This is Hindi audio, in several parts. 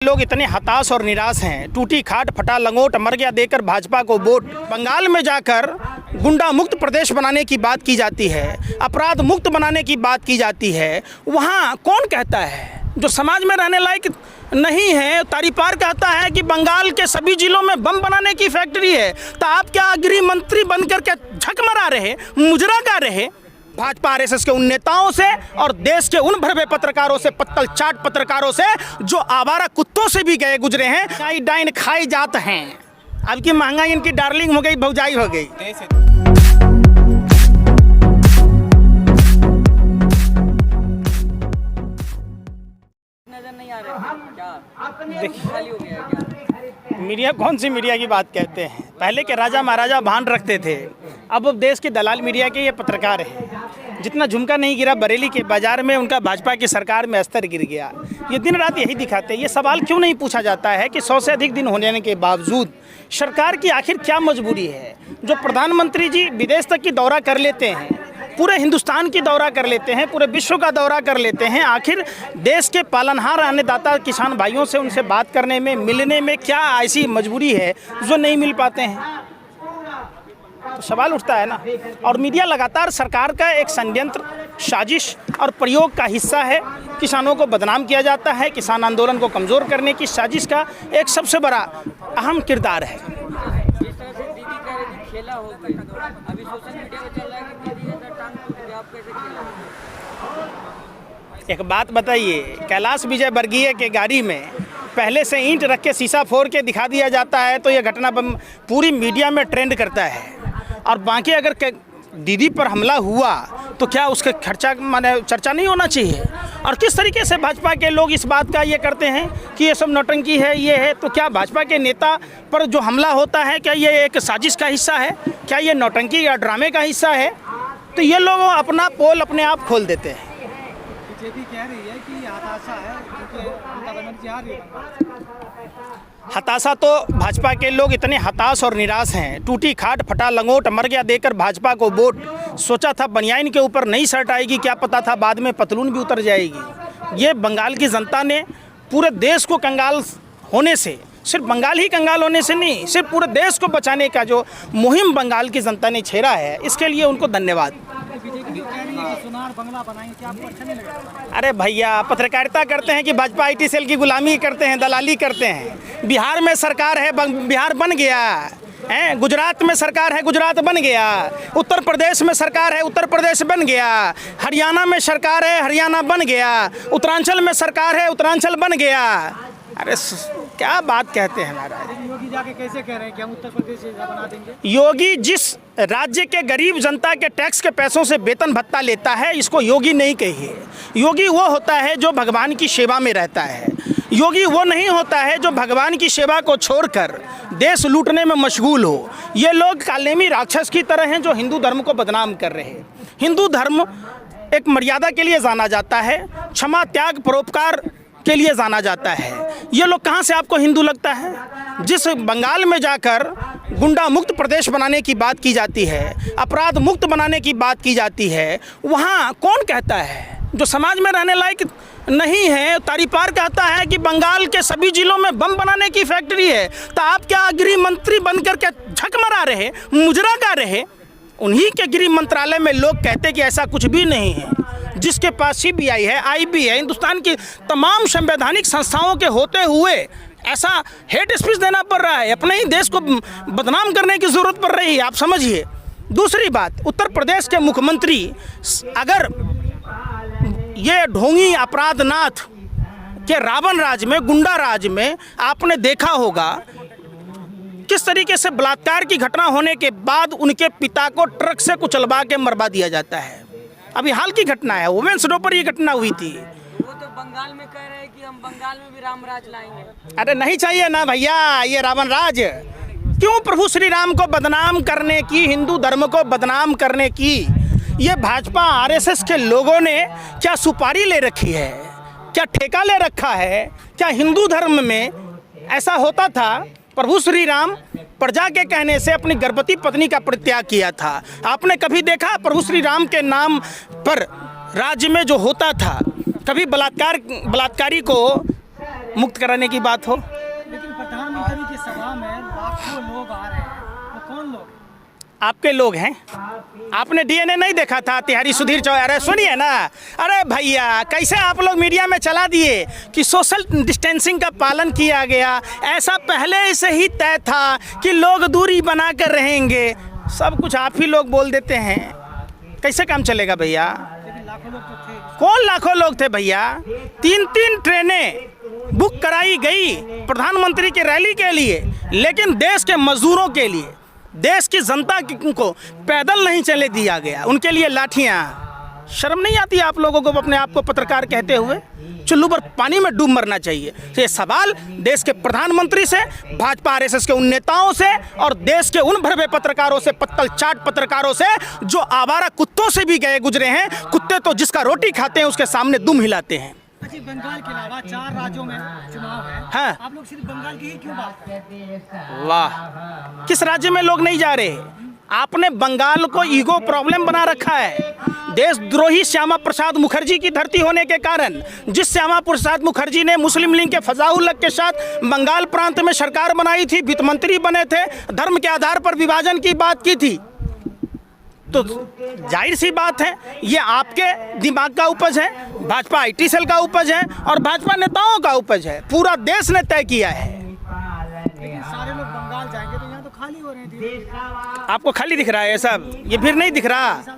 लोग इतने हताश और निराश हैं। टूटी खाट फटा लंगोट मर गया देकर भाजपा को वोट। बंगाल में जाकर गुंडा मुक्त प्रदेश बनाने की बात की जाती है, अपराध मुक्त बनाने की बात की जाती है। वहाँ कौन कहता है जो समाज में रहने लायक नहीं है? तारीपार कहता है कि बंगाल के सभी जिलों में बम बनाने की फैक्ट्री है। तो आप क्या गृह मंत्री बनकर के झक मरा रहे, मुजरा गा रहे भाजपा आरएसएस के उन नेताओं से और देश के उन भरवे पत्रकारों से, पत्तल चाट पत्रकारों से जो आवारा कुत्तों से भी गए गुजरे हैं। डाइन खाई जात हैं। अब की महंगाई इनकी डार्लिंग हो गई, भौजाई हो गई। नजर नहीं आ रहे क्या? देखिए खाली हो गया क्या? मीडिया कौन सी मीडिया की बात कहते हैं? पहले के राजा महाराजा भान रखते थे, अब देश के दलाल मीडिया के ये पत्रकार हैं। जितना झुमका नहीं गिरा बरेली के बाजार में, उनका भाजपा की सरकार में अस्तर गिर गया। ये दिन रात यही दिखाते हैं। ये सवाल क्यों नहीं पूछा जाता है कि 100 से अधिक दिन होने के बावजूद सरकार की आखिर क्या मजबूरी है? जो प्रधानमंत्री जी विदेश तक की दौरा कर लेते हैं, पूरे हिंदुस्तान की दौरा कर लेते हैं, पूरे विश्व का दौरा कर लेते हैं, आखिर देश के पालनहार अन्नदाता किसान भाइयों से उनसे बात करने में, मिलने में क्या ऐसी मजबूरी है जो नहीं मिल पाते हैं? तो सवाल उठता है ना। और मीडिया लगातार सरकार का एक षड्यंत्र, साजिश और प्रयोग का हिस्सा है। किसानों को बदनाम किया जाता है, किसान आंदोलन को कमज़ोर करने की साजिश का एक सबसे बड़ा अहम किरदार है। जिस तरह से दीदी कह रही थी खेला हो गया, अभी सोशल मीडिया में चल रहा है कि दीदी ऐसा टांग टूट गया, आप कैसे खेला हो? एक बात बताइए, कैलाश विजय वर्गीय के गाड़ी में पहले से ईंट रख के शीशा फोड़ के दिखा दिया जाता है तो यह घटना पूरी मीडिया में ट्रेंड करता है। और बाकी अगर दीदी पर हमला हुआ तो क्या उसके खर्चा माने चर्चा नहीं होना चाहिए? और किस तरीके से भाजपा के लोग इस बात का ये करते हैं कि ये सब नौटंकी है, ये है। तो क्या भाजपा के नेता पर जो हमला होता है क्या ये एक साजिश का हिस्सा है? क्या ये नौटंकी या ड्रामे का हिस्सा है? तो ये लोग अपना पोल अपने आप खोल देते हैं। बीजेपी कह रही है कि हताशा है क्योंकि ममता बनर्जी आ रही है। हताशा तो भाजपा के लोग इतने हताश और निराश हैं। टूटी खाट फटा लंगोट मर गया देकर भाजपा को वोट। सोचा था बनियाइन के ऊपर नई शर्ट आएगी, क्या पता था बाद में पतलून भी उतर जाएगी। ये बंगाल की जनता ने पूरे देश को कंगाल होने से, सिर्फ बंगाल ही कंगाल होने से नहीं, सिर्फ पूरे देश को बचाने का जो मुहिम बंगाल की जनता ने छेड़ा है, इसके लिए उनको धन्यवाद। बंगला बनाएंगे, क्या आपको अच्छा नहीं लगेगा? अरे भैया, पत्रकारिता करते हैं कि भाजपा आईटी सेल की गुलामी करते हैं, दलाली करते हैं। बिहार में सरकार है, बिहार बन गया है। गुजरात में सरकार है, गुजरात बन गया। उत्तर प्रदेश में सरकार है, उत्तर प्रदेश बन गया। हरियाणा में सरकार है, हरियाणा बन गया। उत्तरांचल में सरकार है, उत्तरांचल बन गया। अरे क्या बात कहते हैं महाराज। योगी जाके कैसे कह रहे हैं कि हम उत्तर प्रदेश से बना देंगे? योगी जिस राज्य के गरीब जनता के टैक्स के पैसों से वेतन भत्ता लेता है, इसको योगी नहीं कहिए। योगी वो होता है जो भगवान की सेवा में रहता है। योगी वो नहीं होता है जो भगवान की सेवा को छोड़कर देश लूटने में मशगूल हो। ये लोग कालेमी राक्षस की तरह हैं जो हिंदू धर्म को बदनाम कर रहे हैं। हिंदू धर्म एक मर्यादा के लिए जाना जाता है, क्षमा त्याग परोपकार के लिए जाना जाता है। ये लोग कहाँ से आपको हिंदू लगता है? जिस बंगाल में जाकर गुंडा मुक्त प्रदेश बनाने की बात की जाती है, अपराध मुक्त बनाने की बात की जाती है, वहाँ कौन कहता है जो समाज में रहने लायक नहीं है? तारीपार कहता है कि बंगाल के सभी जिलों में बम बनाने की फैक्ट्री है। तो आप क्या गृह मंत्री बनकर के झक मरा रहे, मुजरा गा रहे? उन्हीं के गृह मंत्रालय में लोग कहते कि ऐसा कुछ भी नहीं है। जिसके पास सीबीआई है, आईबी है, हिंदुस्तान की तमाम संवैधानिक संस्थाओं के होते हुए ऐसा हेट स्पीच देना पड़ रहा है। अपने ही देश को बदनाम करने की ज़रूरत पड़ रही है, आप समझिए। दूसरी बात, उत्तर प्रदेश के मुख्यमंत्री अगर ये ढोंगी अपराधनाथ के रावण राज में, गुंडा राज में आपने देखा होगा किस तरीके से बलात्कार की घटना होने के बाद उनके पिता को ट्रक से कुचलवा के मरवा दिया जाता है। अभी हाल की घटना है, वुमेन्स डे पर ये घटना हुई थी। वो तो बंगाल में कह रहे हैं कि हम बंगाल में भी राम राज लाएंगे। अरे नहीं चाहिए ना भैया ये रावण राज। क्यों प्रभु श्री राम को बदनाम करने की, हिंदू धर्म को बदनाम करने की ये भाजपा आरएसएस के लोगों ने क्या सुपारी ले रखी है? क्या ठेका ले रखा है? क्या हिंदू धर्म में ऐसा होता था? प्रभु श्री राम प्रजा के कहने से अपनी गर्भवती पत्नी का परित्याग किया था। आपने कभी देखा प्रभु श्री राम के नाम पर राज्य में जो होता था, कभी बलात्कारी को मुक्त कराने की बात हो। लेकिन प्रधानमंत्री की सभा में लाखों लोग आ रहे हैं, वो कौन लोग? आपके लोग हैं। आपने डीएनए नहीं देखा था तिहारी सुधीर चौहान? अरे सुनिए ना, अरे भैया कैसे आप लोग मीडिया में चला दिए कि सोशल डिस्टेंसिंग का पालन किया गया, ऐसा पहले से ही तय था कि लोग दूरी बना कर रहेंगे। सब कुछ आप ही लोग बोल देते हैं, कैसे काम चलेगा भैया? लेकिन लाखों लोग तो थे। कौन लाखों लोग थे भैया? 3-3 ट्रेनें बुक कराई गई प्रधानमंत्री की रैली के लिए, लेकिन देश के मजदूरों के लिए, देश की जनता को पैदल नहीं चले दिया गया, उनके लिए लाठियां। शर्म नहीं आती आप लोगों को अपने आप को पत्रकार कहते हुए? चुल्लू पर पानी में डूब मरना चाहिए। तो ये सवाल देश के प्रधानमंत्री से, भाजपा आरएसएस के उन नेताओं से और देश के उन भरवे पत्रकारों से, पत्तल चाट पत्रकारों से जो आवारा कुत्तों से भी गए गुजरे हैं। कुत्ते तो जिसका रोटी खाते हैं उसके सामने दुम हिलाते हैं। अच्छा, बंगाल के अलावा 4 राज्यों में चुनाव है, हाँ। आप लोग सिर्फ बंगाल की ही क्यों बात करते? वाह, किस राज्य में लोग नहीं जा रहे? आपने बंगाल को ईगो प्रॉब्लम बना रखा है। देशद्रोही श्यामा प्रसाद मुखर्जी की धरती होने के कारण, जिस श्यामा प्रसाद मुखर्जी ने मुस्लिम लीग के फजाउल के साथ बंगाल प्रांत में सरकार बनाई थी, वित्त मंत्री बने थे, धर्म के आधार पर विभाजन की बात की थी, तो जाहिर सी बात है ये आपके दिमाग का उपज है, भाजपा IT सेल का उपज है और भाजपा नेताओं का उपज है। पूरा देश ने तय किया है। लेकिन सारे लोग बंगाल जाएंगे तो यहाँ तो खाली हो रहे हैं। आपको खाली दिख रहा है ये सब? ये फिर नहीं दिख रहा?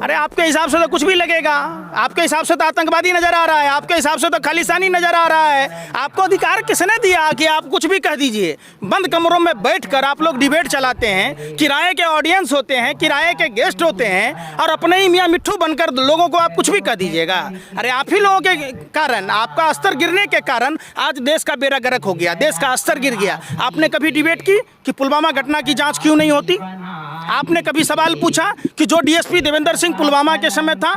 अरे आपके हिसाब से तो कुछ भी लगेगा। आपके हिसाब से तो आतंकवादी नजर आ रहा है, आपके हिसाब से तो खालिस्तानी नजर आ रहा है। आपको अधिकार किसने दिया कि आप कुछ भी कह दीजिए? बंद कमरों में बैठकर आप लोग डिबेट चलाते हैं, किराए के ऑडियंस होते हैं, किराए के गेस्ट होते हैं और अपने ही मियाँ मिट्ठू बनकर लोगों को आप कुछ भी कह दीजिएगा। अरे आप ही लोगों के कारण, आपका स्तर गिरने के कारण आज देश का बेड़ा गर्क हो गया, देश का स्तर गिर गया। आपने कभी डिबेट की कि पुलवामा घटना की जांच क्यों नहीं होती? आपने कभी सवाल पूछा कि जो डीएसपी देवेंद्र सिंह पुलवामा के समय था,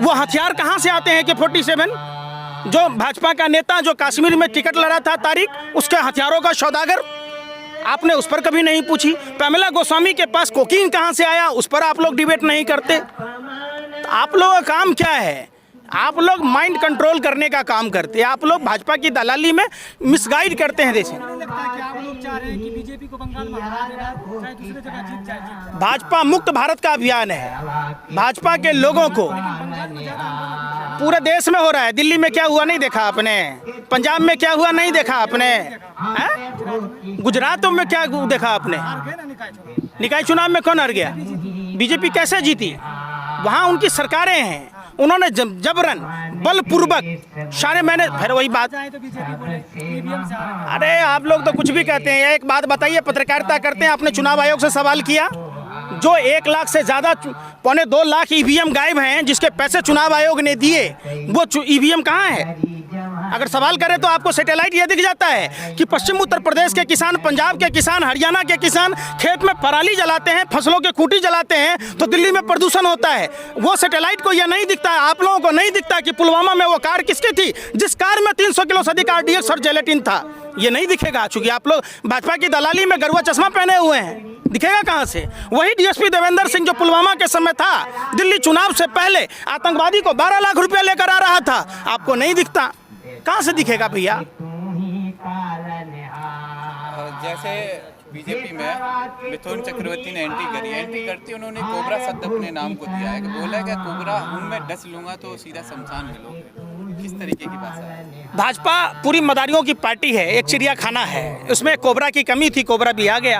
वो हथियार कहां से आते हैं कि 47? जो भाजपा का नेता जो कश्मीर में टिकट लड़ा था तारिक, उसके हथियारों का सौदागर, आपने उस पर कभी नहीं पूछी। पमेला गोस्वामी के पास कोकीन कहां से आया, उस पर आप लोग डिबेट नहीं करते। तो आप लोगों का काम क्या है? आप लोग माइंड कंट्रोल करने का काम करते हैं। आप लोग भाजपा की दलाली में मिसगाइड करते हैं देश। लगता है कि आप लोग चाह रहे हैं कि बीजेपी को बंगाल में हरा देना, चाहे दूसरी जगह जीत जाए। भाजपा मुक्त भारत का अभियान है। भाजपा के लोगों को पूरे देश में हो रहा है। दिल्ली में क्या हुआ नहीं देखा आपने? पंजाब में क्या हुआ नहीं देखा आपने? गुजरात में क्या देखा आपने? निकाय चुनाव में कौन हार गया? बीजेपी कैसे जीती? वहाँ उनकी सरकारें हैं, उन्होंने जबरन बलपूर्वक सारे मैंने, फिर वही बात। अरे आप लोग तो कुछ भी कहते हैं। एक बात बताइए, पत्रकारिता करते हैं, आपने चुनाव आयोग से सवाल किया? जो 1 लाख से ज़्यादा, 1.25 लाख EVM गायब हैं, जिसके पैसे चुनाव आयोग ने दिए, वो EVM कहाँ है? अगर सवाल करें तो आपको सैटेलाइट ये दिख जाता है कि पश्चिम उत्तर प्रदेश के किसान, पंजाब के किसान, हरियाणा के किसान खेत में पराली जलाते हैं, फसलों के खूंटी जलाते हैं, तो दिल्ली में प्रदूषण होता है। वो सैटेलाइट को यह नहीं दिखता है, आप लोगों को नहीं दिखता कि पुलवामा में वो कार किसकी थी, जिस कार में 300 किलो से अधिक RDX और जेलेटिन था। ये नहीं दिखेगा, चूंकि आप लोग भाजपा की दलाली में गरुआ चश्मा पहने हुए हैं। दिखेगा कहाँ से? वही डीएसपी देवेंद्र सिंह जो पुलवामा के समय था, दिल्ली चुनाव से पहले आतंकवादी को 12 लाख रुपया लेकर आ रहा था, आपको नहीं दिखता। कहाँ से दिखेगा भैया? जैसे बीजेपी में मिथुन चक्रवर्ती ने एंट्री करती उन्होंने कोबरा शब्द अपने नाम को दिया है, कि बोला है कि कोबरा हूँ मैं, डस लूंगा तो सीधा शमशान में लोगे। किस तरीके की बात है? भाजपा पूरी मदारियों की पार्टी है, एक चिड़ियाखाना है, उसमें कोबरा की कमी थी, कोबरा भी आ गया।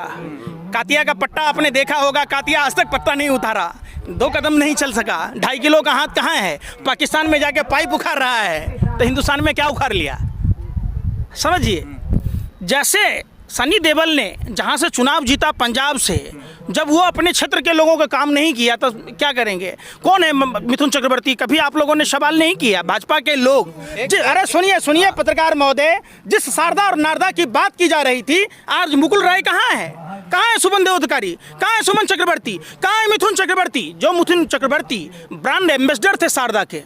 कातिया का पट्टा आपने देखा होगा, कातिया आज तक पट्टा नहीं उतारा, 2 कदम नहीं चल सका। 2.5 किलो का हाथ कहाँ है? पाकिस्तान में जाके पाइप उखाड़ रहा है, तो हिंदुस्तान में क्या उखाड़ लिया? समझिए, जैसे सनी देओल ने जहाँ से चुनाव जीता पंजाब से, जब वो अपने क्षेत्र के लोगों का काम नहीं किया तो क्या करेंगे? कौन है मिथुन चक्रवर्ती? कभी आप लोगों ने सवाल नहीं किया। भाजपा के लोग, अरे सुनिए पत्रकार महोदय, जिस शारदा और नारदा की बात की जा रही थी, आज मुकुल राय कहाँ है? कहाँ है सुमन देव अधिकारी? कहाँ है सुमन चक्रवर्ती? कहाँ है मिथुन चक्रवर्ती? जो मिथुन चक्रवर्ती ब्रांड एम्बेसडर थे शारदा के,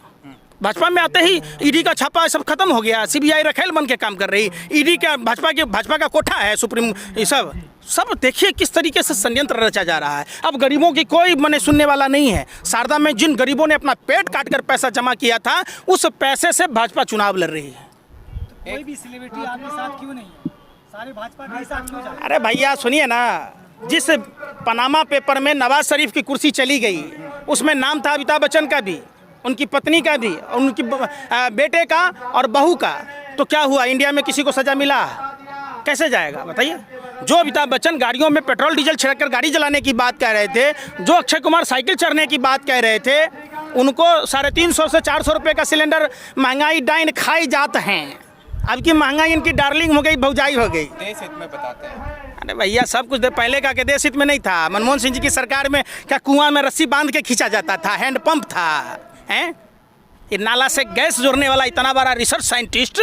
भाजपा में आते ही ईडी का छापा सब खत्म हो गया, सीबीआई रखेल बन के काम कर रही। ईडी का भाजपा का कोठा है सुप्रीम, ये सब देखिए किस तरीके से षड्यंत्र रचा जा रहा है। अब गरीबों की कोई मने सुनने वाला नहीं है। शारदा में जिन गरीबों ने अपना पेट काट कर पैसा जमा किया था, उस पैसे से भाजपा चुनाव लड़ रही है। कोई भी सेलिब्रिटी आपके साथ क्यों नहीं है? सारे भाजपा के साथ क्यों जा रहे हैं? अरे भैया सुनिए ना, जिस पनामा पेपर में नवाज शरीफ की कुर्सी चली गई उसमें नाम था अमिताभ बच्चन का भी, उनकी पत्नी का भी, उनकी बेटे का और बहू का। तो क्या हुआ, इंडिया में किसी को सजा मिला? कैसे जाएगा बताइए? जो अमिताभ बच्चन गाड़ियों में पेट्रोल डीजल छिड़क कर गाड़ी चलाने की बात कह रहे थे, जो अक्षय कुमार साइकिल चढ़ने की बात कह रहे थे, उनको 350 से 400 रुपये का सिलेंडर महंगाई डाइन खाई जाते हैं। अब की महंगाई इनकी डार्लिंग हो गई, भौजाई हो गई। देश हित में बताते हैं। अरे भैया सब कुछ पहले का के देश हित में नहीं था। मनमोहन सिंह जी की सरकार में क्या कुआं में रस्सी बांध के खींचा जाता था, हैंड पंप था? हैं ये नाला से गैस जोड़ने वाला इतना बड़ा रिसर्च साइंटिस्ट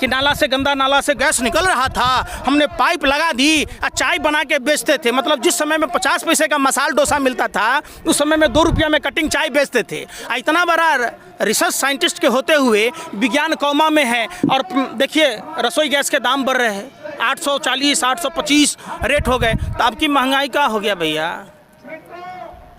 कि नाला से, गंदा नाला से गैस निकल रहा था, हमने पाइप लगा दी और चाय बना के बेचते थे। मतलब जिस समय में 50 पैसे का मसाल डोसा मिलता था, उस समय में 2 रुपया में कटिंग चाय बेचते थे। इतना बड़ा रिसर्च साइंटिस्ट के होते हुए विज्ञान कौमा में है। और देखिए रसोई गैस के दाम बढ़ रहे हैं, 840, 825 रेट हो गए। तो अब की महंगाई का हो गया भैया?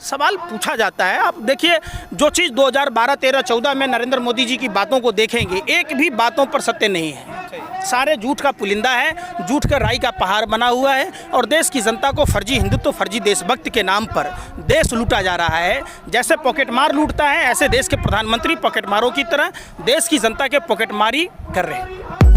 सवाल पूछा जाता है। आप देखिए जो चीज़ 2012, 13, 14 में नरेंद्र मोदी जी की बातों को देखेंगे, एक भी बातों पर सत्य नहीं है। सारे झूठ का पुलिंदा है, झूठ का राई का पहाड़ बना हुआ है और देश की जनता को फर्जी हिंदुत्व, फर्जी देशभक्त के नाम पर देश लूटा जा रहा है। जैसे पॉकेटमार लूटता है, ऐसे देश के प्रधानमंत्री पॉकेटमारों की तरह देश की जनता के पॉकेटमारी कर रहे हैं।